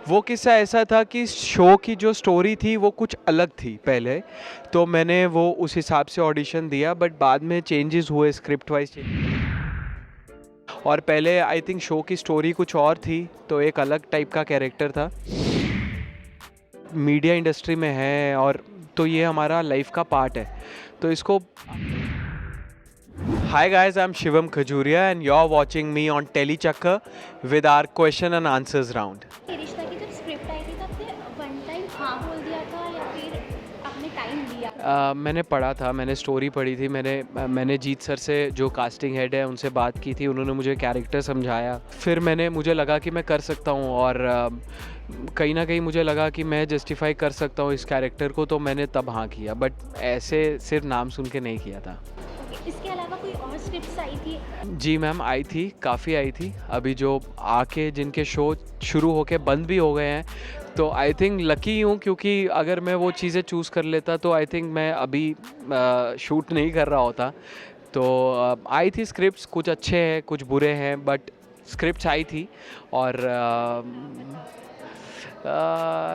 वो किस्सा ऐसा था कि शो की जो स्टोरी थी वो कुछ अलग थी पहले, तो मैंने वो उस हिसाब से ऑडिशन दिया, बट बाद में चेंजेस हुए स्क्रिप्ट वाइज। और पहले आई थिंक शो की स्टोरी कुछ और थी, तो एक अलग टाइप का कैरेक्टर था। मीडिया इंडस्ट्री में है और तो ये हमारा लाइफ का पार्ट है, तो इसको। Hi guys, I'm Shivam Khajuria and you're watching me on Telechakka with our question and answers round. ये रिश्ता की जब स्क्रिप्ट आई थी तब आपने वन टाइम हाँ बोल दिया था या फिर आपने टाइम लिया? मैंने पढ़ा था, मैंने स्टोरी पढ़ी थी, मैंने जीत सर से जो कास्टिंग हेड है उनसे बात की थी, उन्होंने मुझे कैरेक्टर समझाया, फिर मुझे लगा कि मैं कर सकता हूँ और कहीं ना कहीं मुझे लगा कि मैं जस्टिफाई कर सकता हूँ इस कैरेक्टर को, तो मैंने तब हाँ किया, बट ऐसे सिर्फ नाम सुन के नहीं किया था। ओके, इसके अलावा कोई और स्क्रिप्ट्स आई थी? जी मैम, आई थी, काफ़ी आई थी। अभी जो आके जिनके शो शुरू होके बंद भी हो गए हैं, तो आई थिंक लकी हूँ, क्योंकि अगर मैं वो चीज़ें चूज़ कर लेता तो आई थिंक मैं अभी शूट नहीं कर रहा होता। तो आई थी स्क्रिप्ट्स, कुछ अच्छे हैं कुछ बुरे हैं, बट स्क्रिप्ट्स आई थी। और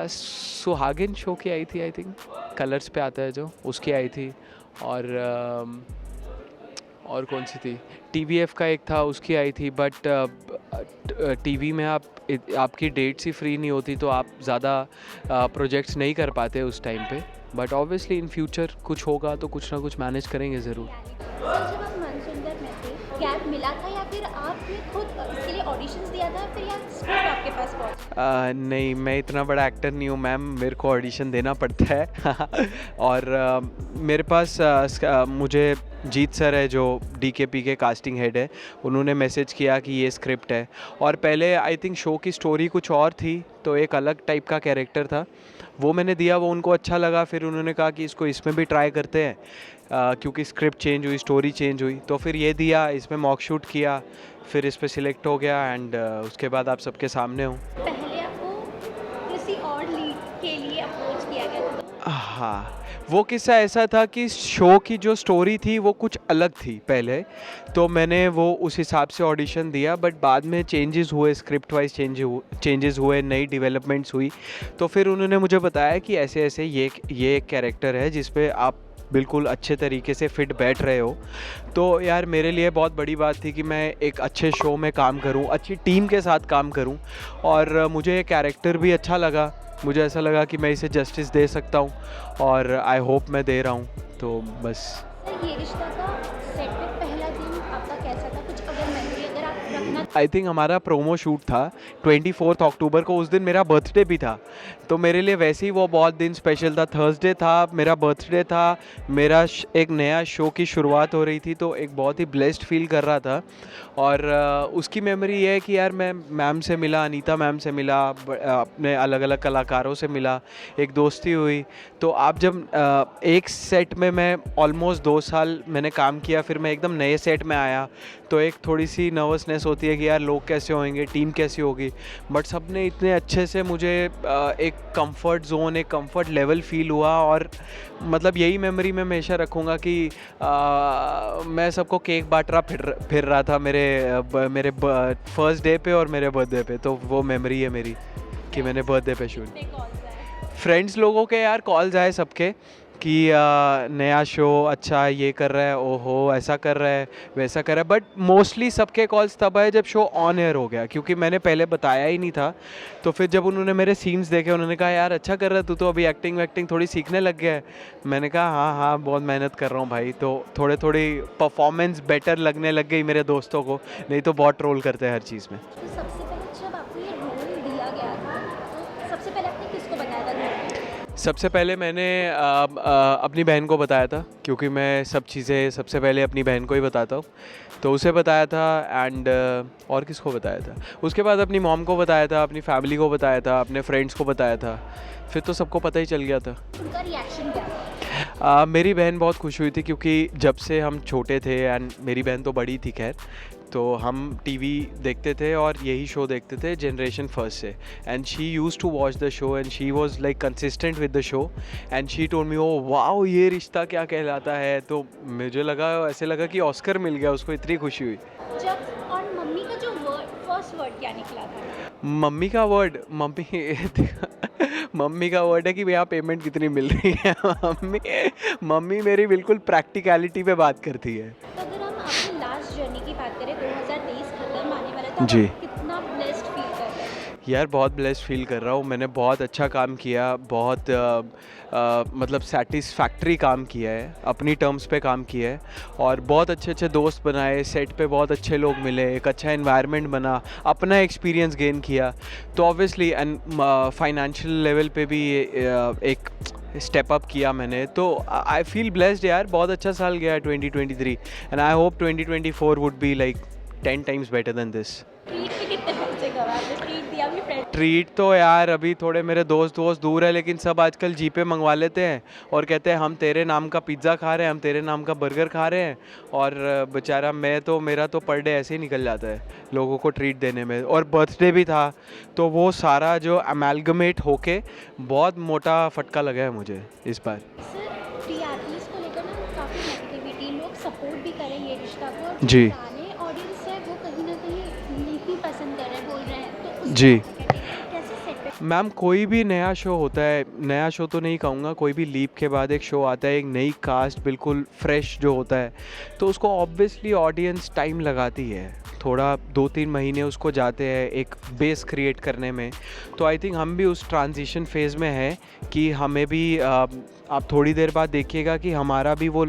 सुहागिन शो की आई थी, आई थिंक कलर्स पे आता है जो, उसकी आई थी। और कौन सी थी, टीवीएफ का एक था, उसकी आई थी, बट टीवी में आपकी डेट्स ही फ्री नहीं होती, तो आप ज़्यादा प्रोजेक्ट्स नहीं कर पाते उस टाइम पे। बट ऑब्वियसली इन फ्यूचर कुछ होगा तो कुछ ना कुछ मैनेज करेंगे ज़रूर। सर, जब आप मनसुंदर में थे, गैप मिला था या फिर आपने खुद इसके लिए ऑडिशंस दिया था, फिर या स्क्रिप्ट आपके पास पहुंचा? नहीं, मैं इतना बड़ा एक्टर नहीं हूँ मैम, मेरे को ऑडिशन देना पड़ता है और मेरे पास मुझे जीत सर है जो डीकेपी के कास्टिंग हेड है, उन्होंने मैसेज किया कि ये स्क्रिप्ट है। और पहले आई थिंक शो की स्टोरी कुछ और थी, तो एक अलग टाइप का कैरेक्टर था, वो मैंने दिया, वो उनको अच्छा लगा, फिर उन्होंने कहा कि इसको इसमें भी ट्राई करते हैं, क्योंकि स्क्रिप्ट चेंज हुई, स्टोरी चेंज हुई, तो फिर ये दिया, इसमें मॉक शूट किया, फिर इस पे सिलेक्ट हो गया एंड उसके बाद आप सबके सामने हूँ। पहले आपको किसी और लीड के लिए अप्रोच किया गया था, तो हाँ, वो किस्सा ऐसा था कि शो की जो स्टोरी थी वो कुछ अलग थी पहले, तो मैंने वो उस हिसाब से ऑडिशन दिया, बट बाद में चेंजेस हुए, स्क्रिप्ट वाइज चेंजेस हुए, नई डेवलपमेंट्स हुई, तो फिर उन्होंने मुझे बताया कि ऐसे ऐसे ये एक कैरेक्टर है जिस पे आप बिल्कुल अच्छे तरीके से फिट बैठ रहे हो। तो यार मेरे लिए बहुत बड़ी बात थी कि मैं एक अच्छे शो में काम करूं, अच्छी टीम के साथ काम करूं, और मुझे ये कैरेक्टर भी अच्छा लगा, मुझे ऐसा लगा कि मैं इसे जस्टिस दे सकता हूं, और आई होप मैं दे रहा हूं, तो बस। सर, ये रिश्ता का सेट पे पहला दिन आपका कैसा था? कुछ अगर मेमोरी अगर आप रखना। आई थिंक हमारा प्रोमो शूट था 24 अक्टूबर को, उस दिन मेरा बर्थडे भी था, तो मेरे लिए वैसे ही वो बहुत दिन स्पेशल था। थर्सडे था, मेरा बर्थडे था, एक नया शो की शुरुआत हो रही थी, तो एक बहुत ही ब्लेस्ड फील कर रहा था। और उसकी मेमोरी ये है कि यार मैं मैम से मिला, अनीता मैम से मिला, अपने अलग अलग कलाकारों से मिला, एक दोस्ती हुई। तो आप जब एक सेट में मैं ऑलमोस्ट 2 साल मैंने काम किया, फिर मैं एकदम नए सेट में आया, तो एक थोड़ी सी नर्वसनेस होती है कि यार लोग कैसे होंगे, टीम कैसी होगी, बट सब ने इतने अच्छे से मुझे एक कंफर्ट जोन, एक कंफर्ट लेवल फील हुआ। और मतलब यही मेमोरी मैं हमेशा रखूँगा कि मैं सबको केक बांट रहा फिर रहा था मेरे फर्स्ट डे पे और मेरे बर्थडे पे, तो वो मेमोरी है मेरी कि मैंने बर्थडे पे शूट। कितने कॉल्स आए? फ्रेंड्स लोगों के यार कॉल्स आए सबके कि नया शो अच्छा है, ये कर रहा है, ओहो ऐसा कर रहा है, वैसा कर रहा है, बट मोस्टली सबके कॉल्स तब आए जब शो ऑन एयर हो गया, क्योंकि मैंने पहले बताया ही नहीं था। तो फिर जब उन्होंने मेरे सीन्स देखे, उन्होंने कहा यार अच्छा कर रहा है तू, तो अभी एक्टिंग वैक्टिंग थोड़ी सीखने लग गया है। मैंने कहा हाँ हाँ बहुत मेहनत कर रहा हूँ भाई, तो थोड़ी परफॉर्मेंस बेटर लगने लग गई मेरे दोस्तों को, नहीं तो बहुत ट्रोल करते हैं हर चीज़ में। तो सबसे पहले जब आपको ये रोल दिया गया था, तो सबसे पहले आपने किसको बताया था घर में? सबसे पहले मैंने अपनी बहन को बताया था, क्योंकि मैं सब चीज़ें सबसे पहले अपनी बहन को ही बताता हूँ, तो उसे बताया था। एंड और किसको बताया था, उसके बाद अपनी मॉम को बताया था, अपनी फैमिली को बताया था, अपने फ्रेंड्स को बताया था, फिर तो सबको पता ही चल गया था। उनका रिएक्शन क्या था? मेरी बहन बहुत खुश हुई थी, क्योंकि जब से हम छोटे थे, एंड मेरी बहन तो बड़ी थी खैर, तो हम टीवी देखते थे और यही शो देखते थे जनरेशन फर्स्ट से, and she used to watch the show and she was like consistent with the show, and she told me oh wow ये रिश्ता क्या कहलाता है, तो मुझे लगा, ऐसे लगा कि ऑस्कर मिल गया उसको, इतनी खुशी हुई। जब और मम्मी का जो वर्ड, फर्स्ट वर्ड क्या निकला था? मम्मी का वर्ड, मम्मी का वर्ड है कि भैया पेमेंट कितनी मिल रही है। मम्मी मम्मी मेरी बिल्कुल प्रैक्टिकलिटी पे बात करती है। तो अगर हम अपनी लास्ट जर्नी की बात करें, 2023 खत्म आने वाला है, तो अब जी। आप कितना ब्लेस्ड फील कर रहे हैं? यार बहुत ब्लेस्ड फील कर रहा हूँ, मैंने बहुत अच्छा काम किया, बहुत मतलब सेटिस्फैक्ट्री काम किया है, अपनी टर्म्स पे काम किया है, और बहुत अच्छे अच्छे दोस्त बनाए, सेट पे बहुत अच्छे लोग मिले, एक अच्छा एनवायरनमेंट बना, अपना एक्सपीरियंस गेन किया। तो ऑब्वियसली एंड फाइनेंशियल लेवल पे भी एक स्टेप अप किया मैंने, तो आई फील ब्लेस्ड यार। बहुत अच्छा साल गया 2023, and I hope 2024 would be like 10 times better than this. Treat पे कितने पैसे गए आपने? ट्रीट दिया अपनी फ्रेंड? ट्रीट तो यार अभी थोड़े मेरे दोस्त दूर है, लेकिन सब आजकल जीपे मंगवा लेते हैं और कहते हैं हम तेरे नाम का पिज़्ज़ा खा रहे हैं, हम तेरे नाम का बर्गर खा रहे हैं। और बेचारा मेरा तो पर डे ऐसे ही निकल जाता है लोगों को ट्रीट देने में। और बर्थडे भी था, तो वो सारा जो अमेलगमेट होके बहुत मोटा फटका लगा है मुझे इस बार। सर, टीआरपीज़ को लेकर ना काफ़ी नेगेटिविटी, लोग सपोर्ट भी कर रहे हैं ये रिश्ता को, और जो जी पुराने ऑडियंस है वो कहीं न कहीं नहीं पसंद कर रहे, बोल रहे हैं, तो उस जी। पे आप क्या कहेंगे? कैसे सेट पे? मैम कोई भी नया शो होता है, नया शो तो नहीं कहूँगा, कोई भी लीप के बाद एक शो आता है, एक नई कास्ट बिल्कुल फ्रेश जो होता है, तो उसको ऑब्वियसली ऑडियंस टाइम लगाती है, थोड़ा 2-3 महीने उसको जाते हैं एक बेस क्रिएट करने में। तो आई थिंक हम भी उस ट्रांजिशन फेज़ में हैं कि हमें भी आप थोड़ी देर बाद देखिएगा कि हमारा भी वो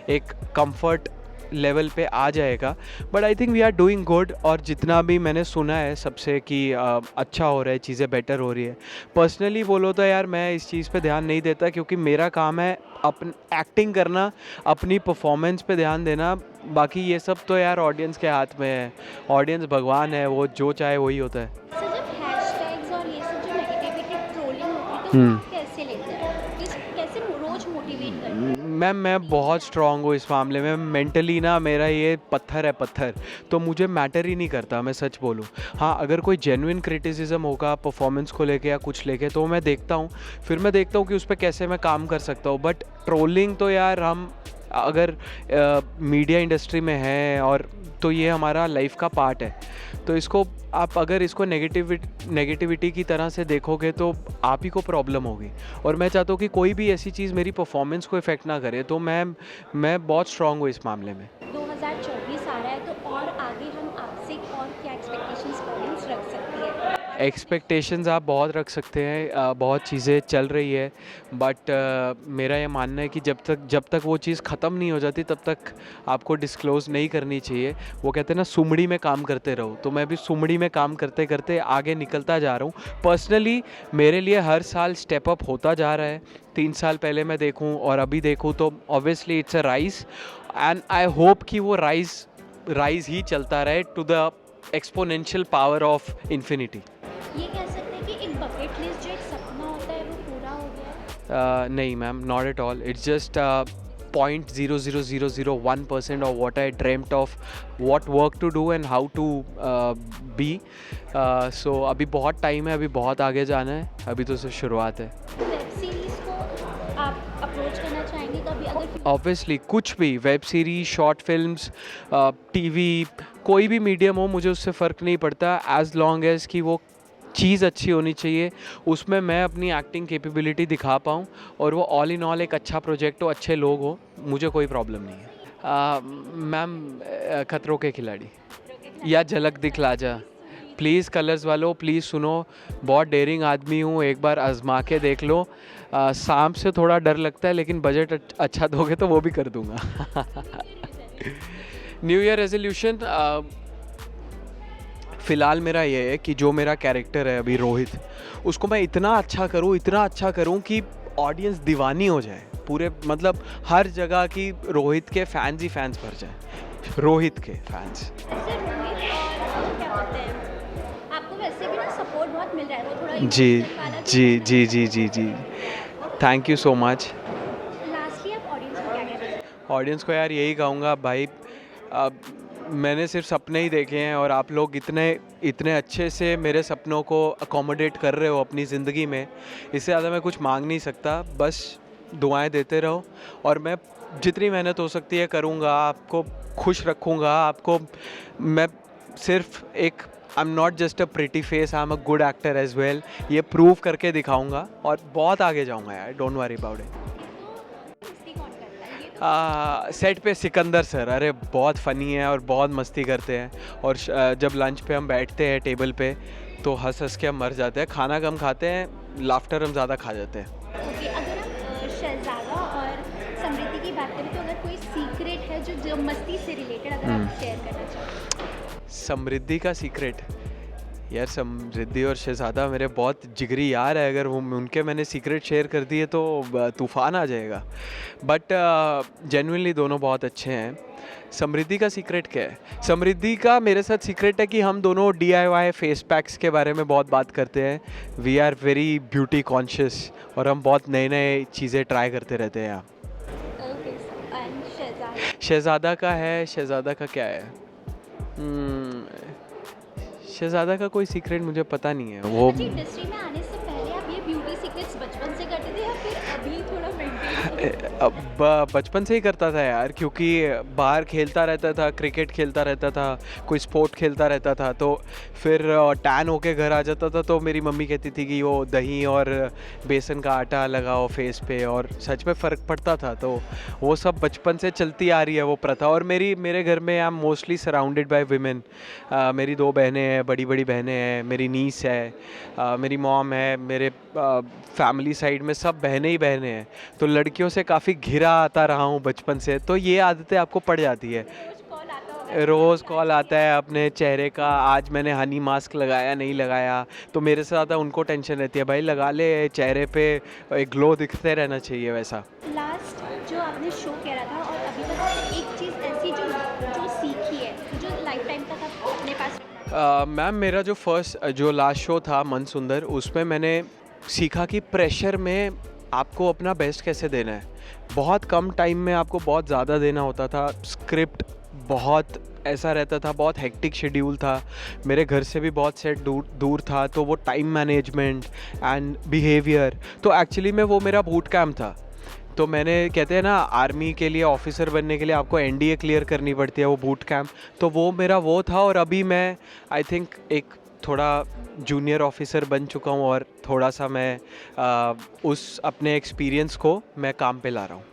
एक कंफर्ट लेवल पे आ जाएगा। But I think we are doing good, और जितना भी मैंने सुना है सबसे कि अच्छा हो रहा है, चीज़ें बेटर हो रही है। पर्सनली बोलो तो यार मैं इस चीज़ पे ध्यान नहीं देता, क्योंकि मेरा काम है अपन एक्टिंग करना, अपनी परफॉर्मेंस पे ध्यान देना। बाकी ये सब तो यार ऑडियंस के हाथ में है, ऑडियंस भगवान है, वो जो चाहे वही होता है। सर, जब हैशटैग्स और ये सब जो नेगेटिविटी ट्रोलिंग होती है, तो हम्म। आप कैसे लेते हैं? कैसे रोज मोटिवेट करते हैं? मैम मैं बहुत स्ट्रांग हूँ इस मामले में, मेंटली ना मेरा ये पत्थर है, पत्थर। तो मुझे मैटर ही नहीं करता, मैं सच बोलूँ। हाँ, अगर कोई जेन्युइन क्रिटिसिज्म होगा परफॉर्मेंस को लेके या कुछ लेके, तो मैं देखता हूँ, फिर मैं देखता हूँ कि उस पर कैसे मैं काम कर सकता हूँ। बट ट्रोलिंग तो यार हम अगर मीडिया इंडस्ट्री में हैं, और तो ये हमारा लाइफ का पार्ट है। तो इसको आप अगर इसको नेगेटिविटी की तरह से देखोगे तो आप ही को प्रॉब्लम होगी। और मैं चाहता हूँ कि कोई भी ऐसी चीज़ मेरी परफॉर्मेंस को इफ़ेक्ट ना करे। तो मैं बहुत स्ट्रांग हूँ इस मामले में। 2024 आ रहा है, तो और आगे हम आपसे और क्या एक्सपेक्टेशंस ऑडियंस रख सकती है? एक्सपेक्टेशंस आप बहुत रख सकते हैं, बहुत चीज़ें चल रही है, बट मेरा ये मानना है कि जब तक वो चीज़ ख़त्म नहीं हो जाती, तब तक आपको डिस्क्लोज़ नहीं करनी चाहिए। वो कहते हैं ना, सुमड़ी में काम करते रहो, तो मैं भी सुमड़ी में काम करते करते आगे निकलता जा रहा हूँ। पर्सनली मेरे लिए हर साल स्टेप अप होता जा रहा है। 3 साल पहले मैं देखूँ और अभी देखूँ, तो obviously it's a rise, and I hope कि वो राइज़ ही चलता रहे to the exponential power of infinity. ये कह सकते हैं कि एक बकेट लिस्ट जो एक सपना होता है वो पूरा हो गया है? नहीं ma'am, not at all. It's just 0.00001% of what I dreamt of, what work to do and how to be. So अभी बहुत टाइम है, अभी बहुत आगे जाना है, अभी तो सिर्फ शुरुआत है। वेब सीरीज को आप अप्रोच करना चाहेंगे कभी, अगर ऑब्वियसली कुछ भी, web series, short films, TV, कोई भी मीडियम हो, मुझे उससे फ़र्क नहीं पड़ता, एज लॉन्ग एज कि वो चीज़ अच्छी होनी चाहिए, उसमें मैं अपनी एक्टिंग कैपेबिलिटी दिखा पाऊँ, और वो ऑल इन ऑल एक अच्छा प्रोजेक्ट हो, अच्छे लोग हो, मुझे कोई प्रॉब्लम नहीं है। मैम खतरों के खिलाड़ी या झलक दिखला जा, प्लीज़ कलर्स वालों, प्लीज़ सुनो, बहुत डेयरिंग आदमी हूँ, एक बार आजमा के देख लो। सांप से थोड़ा डर लगता है, लेकिन बजट अच्छा दोगे तो वो भी कर दूंगा। न्यू ईयर रेजोल्यूशन फ़िलहाल मेरा ये है कि जो मेरा कैरेक्टर है अभी रोहित, उसको मैं इतना अच्छा करूँ कि ऑडियंस दीवानी हो जाए, पूरे मतलब हर जगह की रोहित के फैंस ही फैंस भर जाए, रोहित के फैंस। वैसे रोहित और क्या बोलते हैं, आपको वैसे भी ना सपोर्ट बहुत मिल रहा है, वो थोड़ा जी इमोशनल वाला भी जी रहता है। जी जी जी जी, thank you so much. Lastly आप ऑडियंस को क्या कहना चाहेंगे? ऑडियंस को यार यही कहूँगा, भाई अब मैंने सिर्फ सपने ही देखे हैं, और आप लोग इतने अच्छे से मेरे सपनों को अकोमोडेट कर रहे हो अपनी ज़िंदगी में, इससे ज़्यादा मैं कुछ मांग नहीं सकता। बस दुआएं देते रहो, और मैं जितनी मेहनत हो सकती है करूँगा, आपको खुश रखूँगा। आपको मैं सिर्फ एक I am not just a pretty face, I am a good actor as well. ये प्रूव करके दिखाऊंगा और बहुत आगे जाऊंगा यार, डोंट वरी अबाउट इट। तो मस्ती कौन करता है ये तो सेट पे सिकंदर सर, अरे बहुत फ़नी है और बहुत मस्ती करते हैं। और जब लंच पे हम बैठते हैं टेबल पे तो हंस हंस के हम मर जाते हैं। खाना कम खाते हैं, लाफ्टर हम ज़्यादा खा जाते हैं। ओके। अगर हम शहज़ादा और समृद्धि की बात करें तो अगर कोई सीक्रेट है जो मस्ती से रिलेटेड अगर आप शेयर करना चाहें। समृद्धि का सीक्रेट, यार समृद्धि और शहज़ादा मेरे बहुत जिगरी यार है। अगर वो उनके मैंने सीक्रेट शेयर कर दिए तो तूफ़ान आ जाएगा। बट जेन्युइनली दोनों बहुत अच्छे हैं। समृद्धि का सीक्रेट क्या है? समृद्धि का मेरे साथ सीक्रेट है कि हम दोनों DIY फेस पैक्स के बारे में बहुत बात करते हैं। We are very beauty conscious और हम बहुत नए नए चीज़ें ट्राई करते रहते हैं यहाँ। ओके। एंड शहज़ादा। शहज़ादा का है, शहज़ादा का क्या है? हम्म, शहज़ादा का कोई सीक्रेट मुझे पता नहीं है। वो अच्छा, इंडस्ट्री में आने से पहले आप ये ब्यूटी सीक्रेट्स बचपन से करते थे या फिर अभी थोड़ा मेंटेन? अब बचपन से ही करता था यार, क्योंकि बाहर खेलता रहता था, क्रिकेट खेलता रहता था, कोई स्पोर्ट खेलता रहता था। तो फिर टैन होके घर आ जाता था तो मेरी मम्मी कहती थी कि वो दही और बेसन का आटा लगाओ फेस पे, और सच में फ़र्क पड़ता था। तो वो सब बचपन से चलती आ रही है वो प्रथा। और मेरे घर में I am mostly surrounded by women. मेरी 2 बहनें हैं, बड़ी बड़ी बहनें हैं, मेरी नीस है, मेरी मॉम है, मेरे फैमिली साइड में सब बहनें ही बहनें हैं। तो लड़कियों से काफ़ी घिरा आता रहा हूँ बचपन से, तो ये आदतें आपको पड़ जाती है। रोज कॉल आता होगा। रोज़ कॉल आता है अपने चेहरे का, आज मैंने हनी मास्क लगाया नहीं लगाया, तो मेरे से ज़्यादा उनको टेंशन रहती है, भाई लगा ले, चेहरे पे एक ग्लो दिखते रहना चाहिए वैसा। लास्ट जो आपने शो करा था और अभी तक आपने एक चीज़ ऐसी जो जो सीखी है जो लाइफ टाइम तक आप अपने पास रखना मैम मेरा जो लास्ट शो था मन सुंदर, उसमें मैंने सीखा कि प्रेशर में आपको अपना बेस्ट कैसे देना है। बहुत कम टाइम में आपको बहुत ज़्यादा देना होता था। स्क्रिप्ट बहुत ऐसा रहता था, बहुत हेक्टिक शेड्यूल था, मेरे घर से भी बहुत सेट दूर था, तो वो टाइम मैनेजमेंट एंड बिहेवियर, तो एक्चुअली में वो मेरा बूट कैम्प था। तो मैंने, कहते हैं ना आर्मी के लिए ऑफिसर बनने के लिए आपको NDA क्लियर करनी पड़ती है, वो बूट कैम्प, तो वो मेरा वो था। और अभी मैं आई थिंक एक थोड़ा जूनियर ऑफिसर बन चुका हूँ और थोड़ा सा मैं उस अपने एक्सपीरियंस को मैं काम पे ला रहा हूँ।